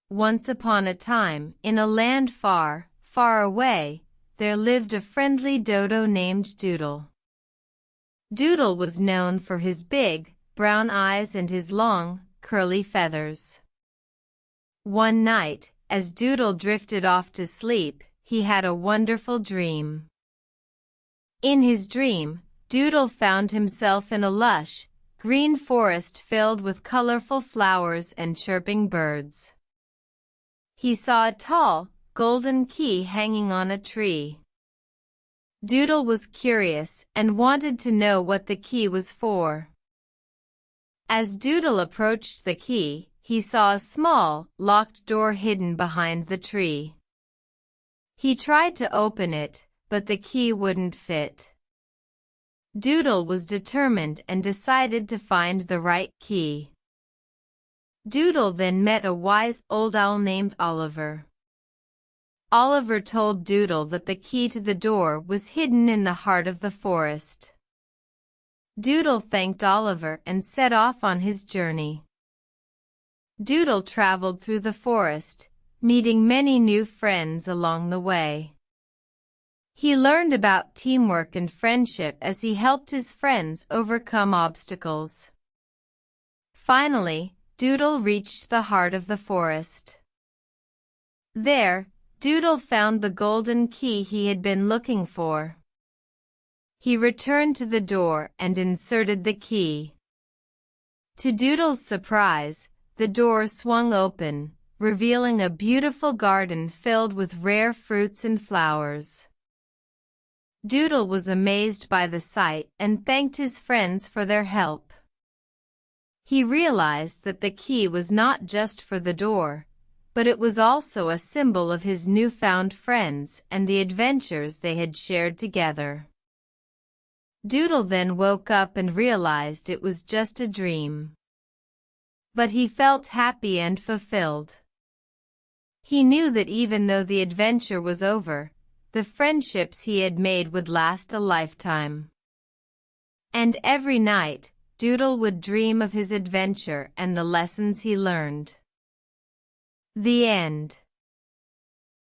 Once upon a time, in a land far, far away, there lived a friendly dodo named Doodle. Doodle was known for his big, brown eyes and his long, curly feathers. One night, as Doodle drifted off to sleep, he had a wonderful dream. In his dream, Doodle found himself in a lush, green forest filled with colorful flowers and chirping birds. He saw a tall, golden key hanging on a tree. Doodle was curious and wanted to know what the key was for. As Doodle approached the key, he saw a small, locked door hidden behind the tree. He tried to open it, but the key wouldn't fit. Doodle was determined and decided to find the right key. Doodle then met a wise old owl named Oliver. Oliver told Doodle that the key to the door was hidden in the heart of the forest. Doodle thanked Oliver and set off on his journey. Doodle traveled through the forest, meeting many new friends along the way. He learned about teamwork and friendship as he helped his friends overcome obstacles. Finally, Doodle reached the heart of the forest. There, Doodle found the golden key he had been looking for. He returned to the door and inserted the key. To Doodle's surprise, the door swung open, revealing a beautiful garden filled with rare fruits and flowers. Doodle was amazed by the sight and thanked his friends for their help. He realized that the key was not just for the door, but it was also a symbol of his newfound friends and the adventures they had shared together. Doodle then woke up and realized it was just a dream. But he felt happy and fulfilled. He knew that even though the adventure was over, the friendships he had made would last a lifetime. And every night, Doodle would dream of his adventure and the lessons he learned. The end.